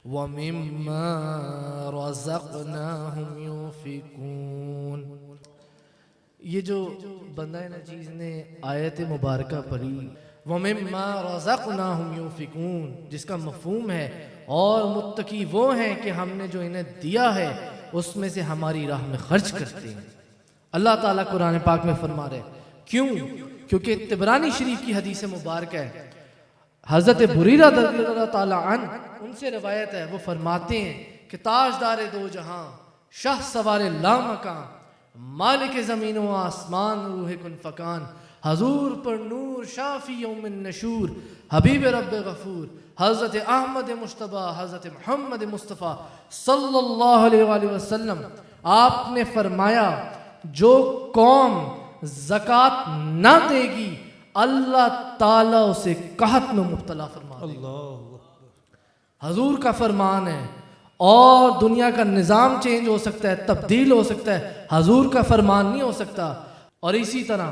وَمِمَّا رَزَقْنَاهُمْ يُنْفِقُونَ۔ یہ جو بندہ نجیز نے آیت مبارکہ پڑھی وَمِمَّا رَزَقْنَاهُمْ يُنْفِقُونَ، جس کا مفہوم ہے اور متقی وہ ہیں کہ ہم نے جو انہیں دیا ہے اس میں سے ہماری راہ میں خرچ کرتے ہیں۔ اللہ تعالیٰ قرآن پاک میں فرما رہے کیوں؟ کیونکہ طبرانی شریف کی حدیث مبارکہ ہے، حضرت بریرہ رضی اللہ تعالیٰ عنہ ان سے روایت ہے، وہ فرماتے ہیں کہ تاجدار دو جہاں، شاہ سوار لامکاں، مالک زمین و آسمان، روح کن فکان، حضور پر نور، شافی یوم النشور، حبیب رب غفور، حضرت احمد مجتبی، حضرت محمد مصطفیٰ صلی اللہ علیہ وآلہ وسلم، آپ نے فرمایا جو قوم زکوٰۃ نہ دے گی اللہ تعالیٰ اسے قحط میں مبتلا فرما دے گا۔ حضور کا فرمان ہے، اور دنیا کا نظام چینج ہو سکتا ہے، تبدیل ہو سکتا ہے، حضور کا فرمان نہیں ہو سکتا۔ اور اسی طرح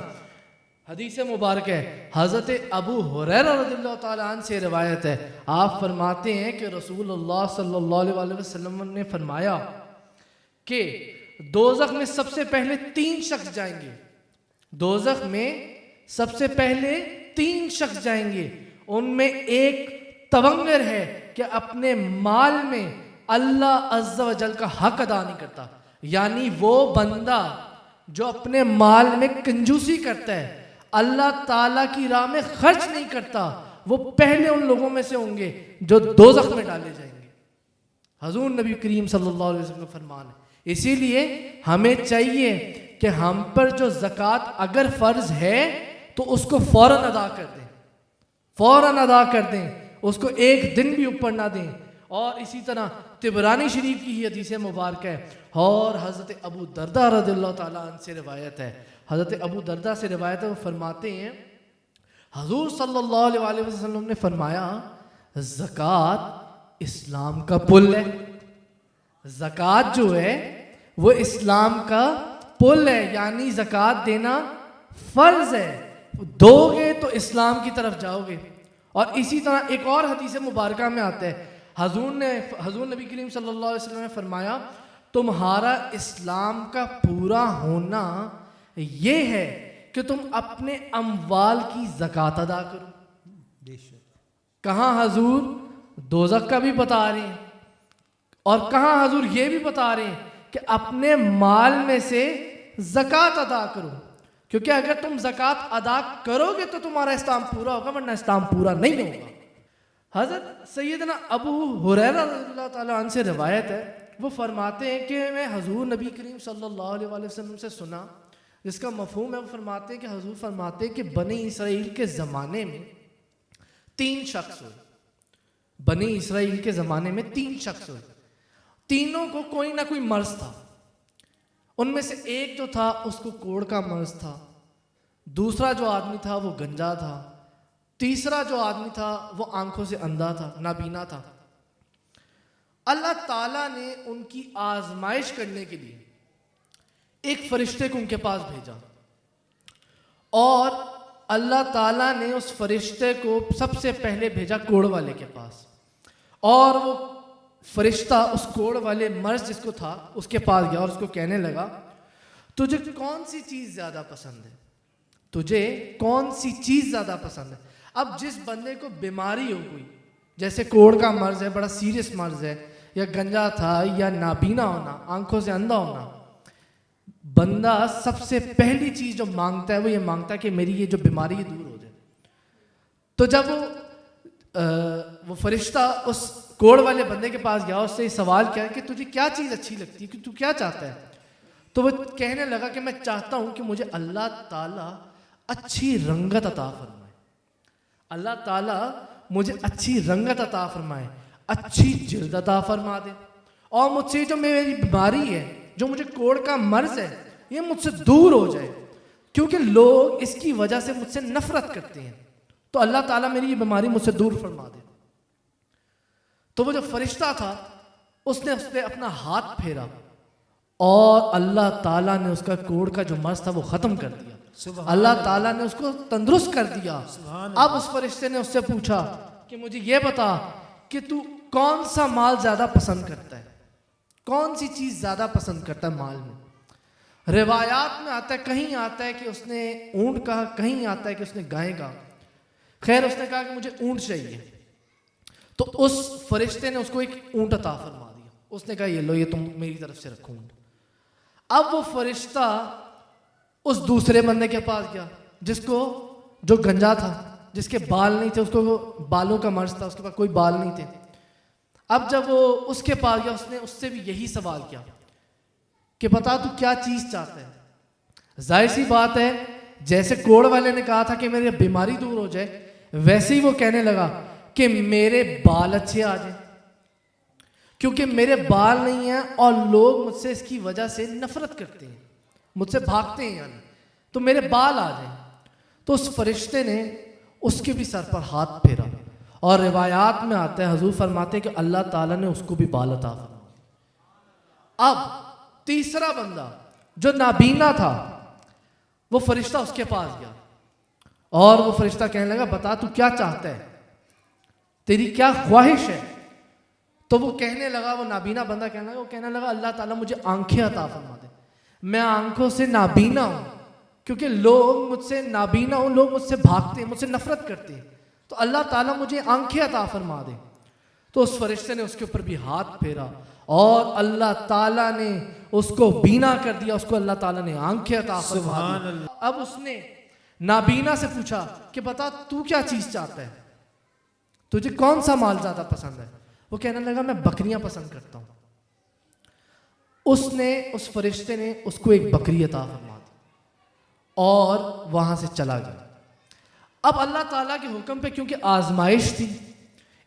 حدیث مبارک ہے، حضرت ابو ہریرہ رضی اللہ تعالیٰ عنہ سے روایت ہے، آپ فرماتے ہیں کہ رسول اللہ صلی اللہ علیہ وسلم نے فرمایا کہ دوزخ میں سب سے پہلے 3 شخص جائیں گے، دوزخ میں سب سے پہلے 3 شخص جائیں گے، ان میں ایک تونگر ہے کہ اپنے مال میں اللہ عز و جل کا حق ادا نہیں کرتا، یعنی وہ بندہ جو اپنے مال میں کنجوسی کرتا ہے، اللہ تعالیٰ کی راہ میں خرچ نہیں کرتا، وہ پہلے ان لوگوں میں سے ہوں گے جو دوزخ میں ڈالے جائیں گے۔ حضور نبی کریم صلی اللہ علیہ وسلم کا فرمان ہے۔ اسی لیے ہمیں چاہیے کہ ہم پر جو زکوٰۃ اگر فرض ہے تو اس کو فوراً ادا کر دیں، فوراً ادا کر دیں، اس کو ایک دن بھی اوپر نہ دیں۔ اور اسی طرح طبرانی شریف کی ہی حدیث مبارک ہے، اور حضرت ابو دردہ رضی اللہ تعالیٰ عنہ سے روایت ہے، حضرت ابو دردہ سے روایت ہے، وہ فرماتے ہیں حضور صلی اللہ علیہ وسلم نے فرمایا زکوٰۃ اسلام کا پل ہے، زکوٰۃ جو ہے وہ اسلام کا پل ہے، یعنی زکوٰۃ دینا فرض ہے، دو گے تو اسلام کی طرف جاؤ گے۔ اور اسی طرح ایک اور حدیث مبارکہ میں آتا ہے، حضور نبی کریم صلی اللہ علیہ وسلم نے فرمایا تمہارا اسلام کا پورا ہونا یہ ہے کہ تم اپنے اموال کی زکوٰۃ ادا کرو۔ کہاں حضور دوزخ کا بھی بتا رہے ہیں، اور کہاں حضور یہ بھی بتا رہے ہیں کہ اپنے مال میں سے زکوٰۃ ادا کرو، کیونکہ اگر تم زکوٰۃ ادا کرو گے تو تمہارا اسلام پورا ہوگا، ورنہ اسلام پورا نہیں ہوگا۔ حضرت سیدنا ابو ہریرہ رضی اللہ تعالیٰ عنہ سے روایت ہے، وہ فرماتے ہیں کہ میں حضور نبی کریم صلی اللہ علیہ وسلم سے سنا، جس کا مفہوم ہے، وہ فرماتے ہیں کہ حضور فرماتے ہیں کہ بنی اسرائیل کے زمانے میں 3 شخص ہوئے، بنی اسرائیل کے زمانے میں 3 شخص ہوئے، تینوں کو کوئی نہ کوئی مرض تھا۔ ان میں سے ایک جو تھا اس کو کوڑ کا مرض تھا، دوسرا جو آدمی تھا وہ گنجا تھا، تیسرا جو آدمی تھا وہ آنکھوں سے اندھا تھا، نابینا تھا۔ اللہ تعالیٰ نے ان کی آزمائش کرنے کے لیے ایک فرشتے کو ان کے پاس بھیجا، اور اللہ تعالیٰ نے اس فرشتے کو سب سے پہلے بھیجا کوڑ والے کے پاس، اور وہ فرشتہ اس کوڑ والے مرض جس کو تھا اس کے پاس گیا اور اس کو کہنے لگا تجھے کون سی چیز زیادہ پسند ہے، تجھے کون سی چیز زیادہ پسند ہے۔ اب جس بندے کو بیماری ہو گئی، جیسے کوڑ کا مرض ہے، بڑا سیریس مرض ہے، یا گنجا تھا، یا نابینا ہونا، آنکھوں سے اندھا ہونا، بندہ سب سے پہلی چیز جو مانگتا ہے وہ یہ مانگتا ہے کہ میری یہ جو بیماری ہے دور ہو جائے۔ تو جب وہ فرشتہ اس کوڑ والے بندے کے پاس گیا، اس سے سوال کیا کہ تجھے کیا چیز اچھی لگتی ہے، کہ تو کیا چاہتا ہے؟ تو وہ کہنے لگا کہ میں چاہتا ہوں کہ مجھے اللہ تعالیٰ اچھی رنگت عطا فرمائے، اللہ تعالیٰ مجھے اچھی رنگت عطا فرمائے، اچھی جلد عطا فرما دے، اور مجھ سے جو میری بیماری ہے، جو مجھے کوڑ کا مرض ہے، یہ مجھ سے دور ہو جائے، کیونکہ لوگ اس کی وجہ سے مجھ سے نفرت کرتے ہیں، تو اللہ تعالیٰ میری یہ بیماری مجھ سے دور فرما دے۔ تو وہ جو فرشتہ تھا اس نے اس پہ اپنا ہاتھ پھیرا، اور اللہ تعالیٰ نے اس کا کوڑ کا جو مرض تھا وہ ختم کر دیا، اللہ تعالیٰ نے اس کو تندرست کر دیا۔ اب اس فرشتے نے اس سے پوچھا کہ مجھے یہ بتا کہ تو کون سا مال زیادہ پسند کرتا ہے، کون سی چیز زیادہ پسند کرتا ہے مال میں؟ روایات میں آتا ہے، کہیں آتا ہے کہ اس نے اونٹ کہا، کہیں آتا ہے کہ اس نے گائے کہا. خیر اس نے کہا کہ مجھے اونٹ چاہیے، تو اس فرشتے نے اس کو ایک اونٹ عطا فرما دیا. اس نے کہا یہ لو، یہ تم میری طرف سے رکھو اونٹ. اب وہ فرشتہ اس دوسرے بندے کے پاس گیا جو گنجا تھا، جس کے بال نہیں تھے، اس کو بالوں کا مرض تھا، اس کے پاس کوئی بال نہیں تھے. اب جب وہ اس کے پاس گیا، اس نے اس سے بھی یہی سوال کیا کہ بتا تو کیا چیز چاہتا ہے. ظاہر سی بات ہے، جیسے کوڑ والے نے کہا تھا کہ میری بیماری دور ہو جائے، ویسے ہی وہ کہنے لگا کہ میرے بال اچھے آ جائیں، کیونکہ میرے بال نہیں ہیں اور لوگ مجھ سے اس کی وجہ سے نفرت کرتے ہیں، مجھ سے بھاگتے ہیں، یعنی تو میرے بال آ جائیں. تو اس فرشتے نے اس کے بھی سر پر ہاتھ پھیرا، اور روایات میں آتا ہے، حضور فرماتے ہیں کہ اللہ تعالیٰ نے اس کو بھی بال عطا فرمائے. اب تیسرا بندہ جو نابینا تھا، وہ فرشتہ اس کے پاس گیا اور وہ فرشتہ کہنے لگا بتا تو کیا چاہتا ہے، تیری کیا خواہش ہے؟ تو وہ کہنے لگا، وہ نابینا بندہ کہنے لگا اللہ تعالیٰ مجھے آنکھیں عطا فرما دے، میں آنکھوں سے نابینا ہوں، کیونکہ لوگ مجھ سے نابینا ہوں، لوگ مجھ سے بھاگتے ہیں، مجھ سے نفرت کرتے ہیں، تو اللہ تعالیٰ مجھے آنکھیں عطا فرما دے. تو اس فرشتے نے اس کے اوپر بھی ہاتھ پھیرا اور اللہ تعالیٰ نے اس کو بینا کر دیا، اس کو اللہ تعالیٰ نے آنکھیں عطا فرما دی. اب اس نے نابینا سے پوچھا کہ بتا تو کیا چیز چاہتا ہے، تجھے کون سا مال زیادہ پسند ہے؟ وہ کہنے لگا میں بکریاں پسند کرتا ہوں. اس فرشتے نے اس کو ایک بکری عطا فرما دی اور وہاں سے چلا گیا. اب اللہ تعالیٰ کے حکم پہ کیونکہ آزمائش تھی،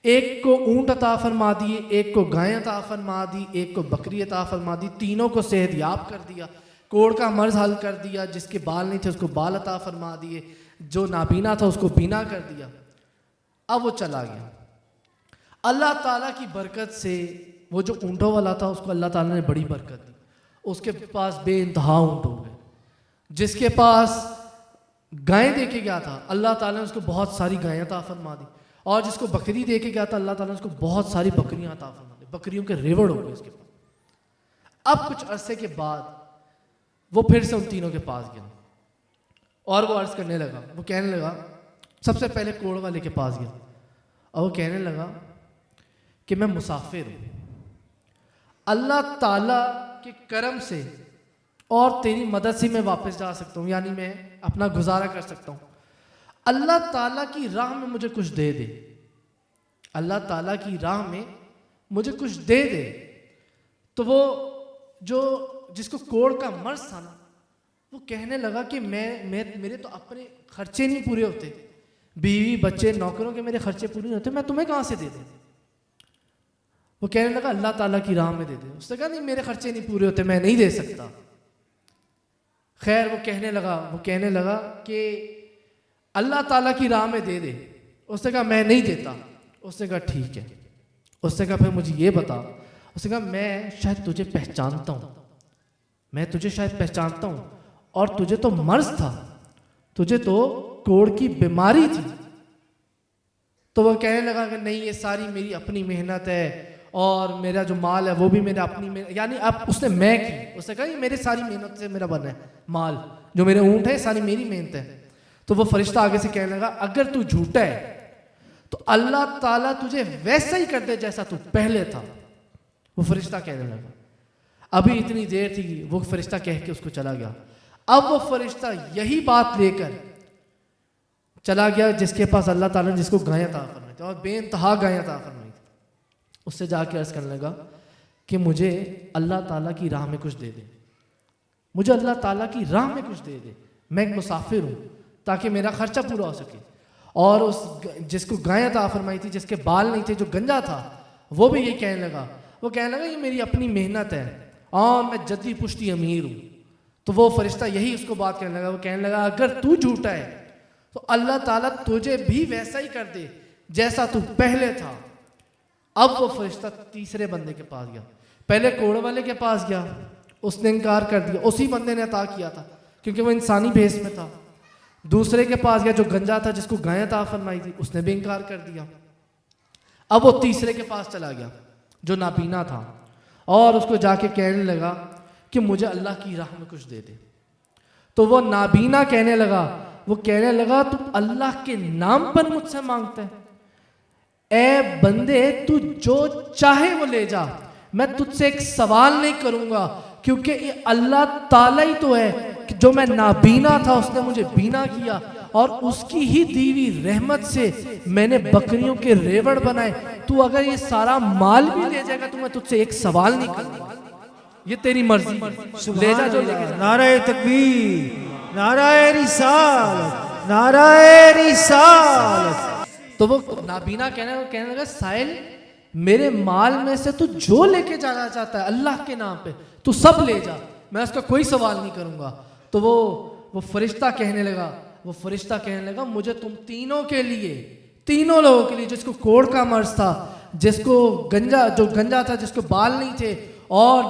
ایک کو اونٹ عطا فرما دیے، ایک کو گائے عطا فرما دی، ایک کو بکری عطا فرما دی، تینوں کو صحت یاب کر دیا، کوڑ کا مرض حل کر دیا، جس کے بال نہیں تھے اس کو بال عطا فرما دیے، جو نابینا تھا اس کو بینا کر دیا. اب وہ چلا گیا. اللہ تعالیٰ کی برکت سے وہ جو اونٹوں والا تھا اس کو اللہ تعالیٰ نے بڑی برکت دی، اس کے پاس بے انتہا اونٹ ہو گئے. جس کے پاس گائیں دے کے گیا تھا اللہ تعالیٰ نے اس کو بہت ساری گائیں عطا فرما دی، اور جس کو بکری دے کے گیا تھا اللہ تعالیٰ نے اس کو بہت ساری بکریاں عطا فرما دی، بکریوں کے ریوڑ ہو گئے اس کے پاس. اب کچھ عرصے کے بعد وہ پھر سے ان تینوں کے پاس گیا اور وہ عرض کرنے لگا، وہ کہنے لگا، سب سے پہلے کوڑ والے کے پاس گیا اور وہ کہنے لگا کہ میں مسافر ہوں، اللہ تعالیٰ کے کرم سے اور تیری مدد سے میں واپس جا سکتا ہوں، یعنی میں اپنا گزارا کر سکتا ہوں، اللہ تعالیٰ کی راہ میں مجھے کچھ دے دے، اللہ تعالیٰ کی راہ میں مجھے کچھ دے دے. تو وہ جس کو کوڑ کا مرض تھا نا، وہ کہنے لگا کہ میرے تو اپنے خرچے نہیں پورے ہوتے، بیوی بچے نوکروں کے میرے خرچے پورے نہیں ہوتے، میں تمہیں کہاں سے دے دوں؟ وہ کہنے لگا اللہ تعالیٰ کی راہ میں دے دے. اس نے کہا نہیں میرے خرچے نہیں پورے ہوتے، میں نہیں دے سکتا. خیر وہ کہنے لگا کہ اللہ تعالیٰ کی راہ میں دے دے. اس نے کہا میں نہیں دیتا. اس نے کہا ٹھیک ہے. اس نے کہا پھر مجھے یہ بتا. اس نے کہا میں شاید تجھے پہچانتا ہوں، اور تجھے تو مرض تھا، تجھے تو کوڑ کی بیماری تھی. تو وہ کہنے لگا کہ نہیں یہ ساری میری اپنی محنت ہے، اور میرا جو مال ہے وہ بھی میرا اپنی محنت، یعنی اب اس نے میں کی. اس نے کہا یہ میرے ساری محنت سے میرا بنا ہے مال، جو میرے اونٹ ہے ساری میری محنت ہے. تو وہ فرشتہ آگے سے کہنے لگا اگر تو جھوٹا ہے تو اللہ تعالیٰ تجھے ویسا ہی کر دے جیسا تو پہلے تھا. وہ فرشتہ کہنے لگا. ابھی اتنی دیر تھی، وہ فرشتہ کہہ کے اس کو چلا گیا. اب وہ فرشتہ یہی بات لے کر چلا گیا جس کے پاس اللہ تعالیٰ نے جس کو گائیں عطا فرمائی تھی، اور بے انتہا گائیں عطا فرمائی تھی. اس سے جا کے عرض کرنے لگا کہ مجھے اللہ تعالیٰ کی راہ میں کچھ دے دے، مجھے اللہ تعالیٰ کی راہ میں کچھ دے دے، میں ایک مسافر ہوں، تاکہ میرا خرچہ پورا ہو سکے. اور اس جس کو گائیں عطا فرمائی تھی، جس کے بال نہیں تھے، جو گنجا تھا، وہ بھی یہ کہنے لگا. وہ کہنے لگا یہ میری اپنی محنت ہے اور میں جدی پشتی امیر ہوں. تو وہ فرشتہ یہی اس کو بات کہنے لگا. وہ کہنے لگا اگر تو جھوٹا ہے تو اللہ تعالیٰ تجھے بھی ویسا ہی کر دے جیسا تو پہلے تھا. اب وہ فرشتہ تیسرے بندے کے پاس گیا. پہلے کوڑ والے کے پاس گیا، اس نے انکار کر دیا، اسی بندے نے عطا کیا تھا کیونکہ وہ انسانی بھیس میں تھا. دوسرے کے پاس گیا جو گنجا تھا، جس کو گائیں عطا فرمائی تھی، اس نے بھی انکار کر دیا. اب وہ تیسرے کے پاس چلا گیا جو نابینا تھا اور اس کو جا کے کہنے لگا کہ مجھے اللہ کی راہ میں کچھ دے دے. تو وہ نابینا کہنے لگا تو اللہ کے نام پر مجھ سے مانگتا ہے؟ اے بندے تو جو چاہے وہ لے جا, میں تجھ سے ایک سوال نہیں کروں گا, کیونکہ یہ اللہ تعالیٰ ہی تو ہے کہ جو میں نابینا تھا اس نے مجھے بینا کیا, اور اس کی ہی دیوی رحمت سے میں نے بکریوں کے ریوڑ بنائے. تو اگر یہ سارا مال بھی لے جائے گا تو میں تجھ سے ایک سوال نہیں کروں گا, یہ تیری مرضی, لے جا جو لے کے جا. نعرہ تکبیر, نعرہ رسالت, نعرہ رسالت. تو وہ نابینا کہنے لگا سائل میرے مال میں سے تو جو لے کے جانا چاہتا ہے اللہ کے نام پہ تو سب لے جا, میں اس کا کوئی سوال نہیں کروں گا. تو وہ فرشتہ کہنے لگا مجھے تم تینوں لوگوں کے لیے, جس کو کوڑ کا مرض تھا, جس کو گنجا تھا, جس کو بال نہیں تھے, اور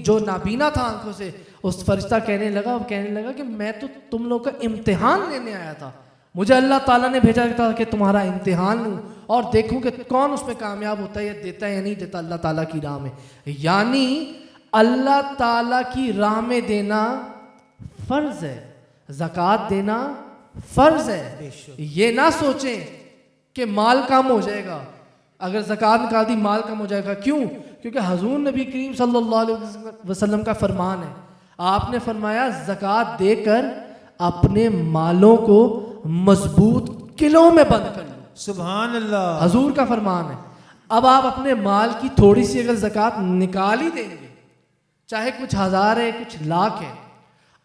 جو نابینا تھا آنکھوں سے, اس فرشتہ کہنے لگا کہ میں تو تم لوگ کا امتحان لینے آیا تھا, مجھے اللہ تعالیٰ نے بھیجا تھا کہ تمہارا امتحان لوں اور دیکھوں کہ کون اس میں کامیاب ہوتا ہے یا دیتا ہے یا نہیں دیتا اللہ تعالیٰ کی راہ میں. یعنی اللہ تعالیٰ کی راہ میں دینا فرض ہے, زکوٰۃ دینا فرض ہے. یہ نہ سوچیں کہ مال کم ہو جائے گا, اگر زکوٰۃ نکال دی مال کم ہو جائے گا. کیوں؟ کیونکہ حضور نبی کریم صلی اللہ علیہ وسلم کا فرمان ہے, آپ نے فرمایا زکوٰۃ دے کر اپنے مالوں کو مضبوط قلعوں میں بند کر لو. سبحان اللہ, حضور کا فرمان ہے. اب آپ اپنے مال کی تھوڑی سی اگر زکوٰۃ نکال ہی دیں گے, چاہے کچھ ہزار ہے کچھ لاکھ ہے,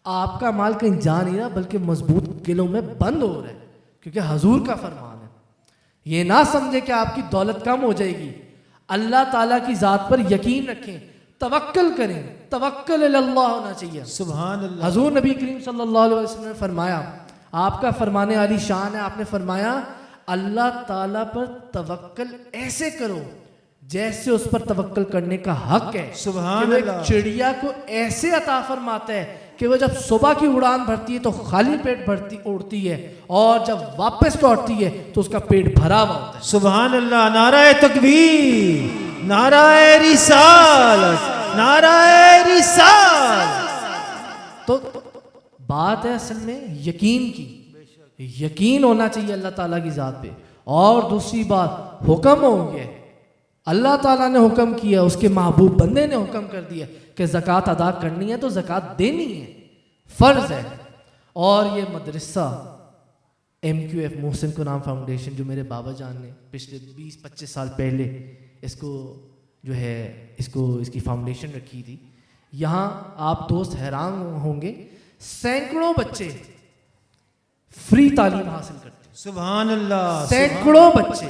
آپ کا مال کہیں جا نہیں رہا بلکہ مضبوط قلعوں میں بند ہو رہا ہے, کیونکہ حضور کا فرمان ہے. یہ نہ سمجھے کہ آپ کی دولت کم ہو جائے گی. اللہ تعالیٰ کی ذات پر یقین رکھیں, توکل کریں, توکل اللہ ہونا چاہیے. سبحان اللہ. حضور نبی کریم صلی اللہ علیہ وسلم نے فرمایا, آپ کا فرمان عالی شان ہے, آپ نے فرمایا اللہ تعالیٰ پر توکل ایسے کرو جیسے اس پر توکل کرنے کا حق ہے. سبحان کہ اللہ. چڑیا کو ایسے عطا فرماتا ہے کہ وہ جب صبح کی اڑان بھرتی ہے تو خالی پیٹ اڑتی ہے, اور جب واپس لوٹتی ہے تو اس کا پیٹ بھرا ہوا ہوتا ہے. سبحان اللہ. نعرہ تکبیر, نعرہ رسالت, نعرہ رسالت. تو بات ہے اصل میں یقین کی, یقین ہونا چاہیے اللہ تعالیٰ کی ذات پہ. اور دوسری بات حکم ہو گیا, اللہ تعالیٰ نے حکم کیا, اس کے محبوب بندے نے حکم کر دیا کہ زکوٰۃ ادا کرنی ہے تو زکوٰۃ دینی ہے, فرض ہے. اور یہ مدرسہ MQF محسن قرآن فاؤنڈیشن جو میرے بابا جان نے پچھلے 20-25 سال پہلے اس کی فاؤنڈیشن رکھی تھی, یہاں آپ دوست حیران ہوں گے, سینکڑوں بچے فری تعلیم حاصل کرتے ہیں. سبحان اللہ. سینکڑوں بچے,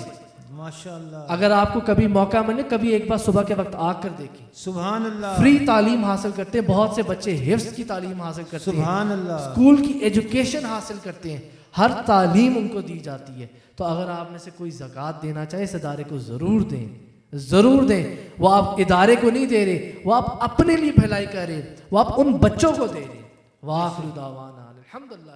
ماشاءاللہ. اگر آپ کو کبھی موقع ملے کبھی ایک بار صبح کے وقت آ کر دیکھیں. سبحان اللہ. فری تعلیم حاصل کرتے ہیں, بہت سے بچے حفظ کی تعلیم حاصل کرتے ہیں, سبحان اللہ. اسکول کی ایجوکیشن حاصل کرتے ہیں, ہر تعلیم ان کو دی جاتی ہے. تو اگر آپ میں سے کوئی زکوٰۃ دینا چاہے اس ادارے کو ضرور دیں, ضرور دیں. وہ آپ ادارے کو نہیں دے رہے, وہ آپ اپنے لیے بھلائی کر رہے, وہ آپ ان بچوں کو دے رہے. وآخر دعوانا الحمدللہ.